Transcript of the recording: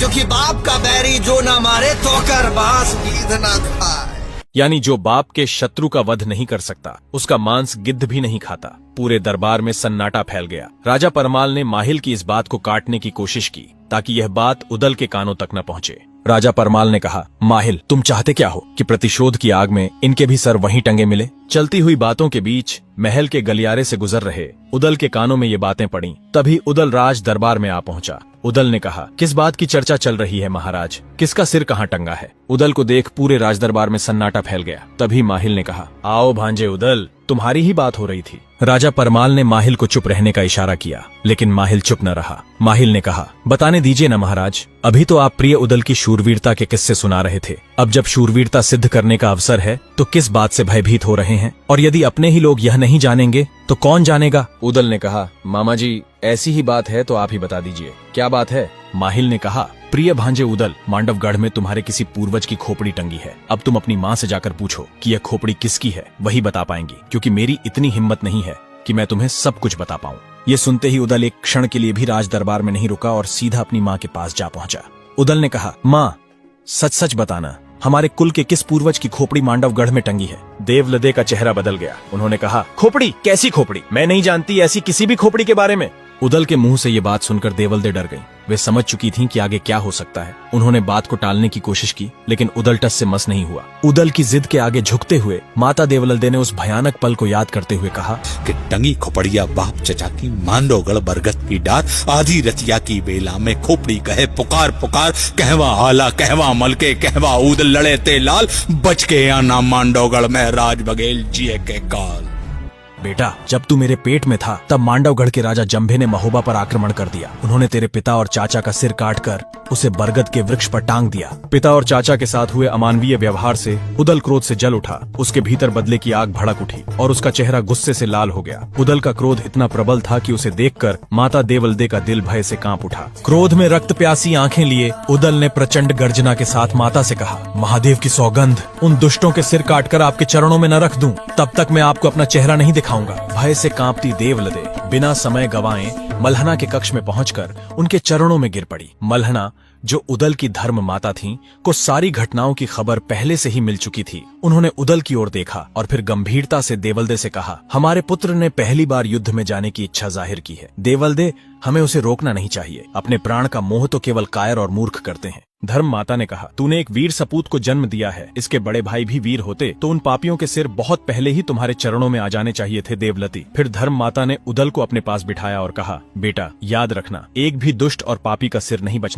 क्योंकि बाप का बैरी जो ना मारे तो कर बास गिद्ध ना खाए। यानी जो बाप के शत्रु का वध नहीं कर सकता उसका मांस गिद्ध भी नहीं खाता। पूरे दरबार में सन्नाटा फैल गया। राजा परमाल ने माहिल की इस बात को काटने की कोशिश की ताकि यह बात उदल के कानों तक न पहुंचे। राजा परमाल ने कहा, माहिल तुम चाहते क्या हो कि प्रतिशोध की आग में इनके भी सर वहीं टंगे मिले। चलती हुई बातों के बीच महल के गलियारे से गुजर रहे उदल के कानों में ये बातें पड़ी। तभी उदल राज दरबार में आ पहुंचा। उदल ने कहा, किस बात की चर्चा चल रही है महाराज? किसका सिर कहाँ टंगा है? उदल को देख पूरे राज दरबार में सन्नाटा फैल गया। तभी माहिल ने कहा, आओ भांजे उदल, तुम्हारी ही बात हो रही थी। राजा परमाल ने माहिल को चुप रहने का इशारा किया, लेकिन माहिल चुप न रहा। माहिल ने कहा, बताने दीजिए न महाराज, अभी तो आप प्रिय उदल की शूरवीरता के किस्से सुना रहे थे। अब जब शूरवीरता सिद्ध करने का अवसर है तो किस बात से भयभीत हो रहे हैं? और यदि अपने ही लोग यह नहीं जानेंगे तो कौन जानेगा? उदल ने कहा, मामा जी ऐसी ही बात है तो आप ही बता दीजिए, क्या बात है? माहिल ने कहा, प्रिय भांजे उदल, मांडवगढ़ में तुम्हारे किसी पूर्वज की खोपड़ी टंगी है। अब तुम अपनी माँ से जाकर पूछो कि यह खोपड़ी किसकी है, वही बता पाएंगी, क्योंकि मेरी इतनी हिम्मत नहीं है कि मैं तुम्हें सब कुछ बता पाऊं। ये सुनते ही उदल एक क्षण के लिए भी राज दरबार में नहीं रुका और सीधा अपनी माँ के पास जा पहुंचा। उदल ने कहा, माँ सच सच बताना, हमारे कुल के किस पूर्वज की खोपड़ी मांडवगढ़ में टंगी है? देवलदे का चेहरा बदल गया। उन्होंने कहा, खोपड़ी? कैसी खोपड़ी? मैं नहीं जानती ऐसी किसी भी खोपड़ी के बारे में। उदल के मुंह से ये बात सुनकर देवलदे डर गईं। वे समझ चुकी थीं कि आगे क्या हो सकता है। उन्होंने बात को टालने की कोशिश की, लेकिन उदल टस से मस नहीं हुआ। उदल की जिद के आगे झुकते हुए माता देवलदे ने उस भयानक पल को याद करते हुए कहा कि टंगी खोपड़िया बाप चचा की मांडवगढ़ बरगद की डार, आधी रतिया की बेला में खोपड़ी कहे पुकार पुकार, कहवा आला कहवा मलके कहवा उदल लड़े ते लाल, बच के आना मांडवगढ़ में राज बघेल जिए के काल। बेटा, जब तू मेरे पेट में था तब मांडवगढ़ के राजा जंभे ने महोबा पर आक्रमण कर दिया। उन्होंने तेरे पिता और चाचा का सिर काटकर उसे बरगद के वृक्ष पर टांग दिया। पिता और चाचा के साथ हुए अमानवीय व्यवहार से उदल क्रोध से जल उठा। उसके भीतर बदले की आग भड़क उठी और उसका चेहरा गुस्से से लाल हो गया। उदल का क्रोध इतना प्रबल था कि उसे देखकर माता देवलदे का दिल भय से कांप उठा। क्रोध में रक्त प्यासी आंखें लिए उदल ने प्रचंड गर्जना के साथ माता से कहा, महादेव की सौगंध, उन दुष्टों के सिर काटकर आपके चरणों में न रख दूं, तब तक मैं आपको अपना चेहरा नहीं दिखाऊंगा। भय से कांपती देवलदे बिना समय गवाए मल्हना के कक्ष में पहुंचकर उनके चरणों में गिर पड़ी। मल्हना, जो उदल की धर्म माता थीं, को सारी घटनाओं की खबर पहले से ही मिल चुकी थी। उन्होंने उदल की ओर देखा और फिर गंभीरता से देवलदे से कहा, हमारे पुत्र ने पहली बार युद्ध में जाने की इच्छा जाहिर की है। देवलदे, हमें उसे रोकना नहीं चाहिए। अपने प्राण का मोह तो केवल कायर और मूर्ख करते हैं। धर्म माता ने कहा, तूने एक वीर सपूत को जन्म दिया है। इसके बड़े भाई भी वीर होते तो उन पापियों के सिर बहुत पहले ही तुम्हारे चरणों में आ जाने चाहिए थे देवलती। फिर धर्म माता ने उदल को अपने पास बिठाया और कहा, बेटा याद रखना, एक भी दुष्ट और पापी का सिर नहीं बचना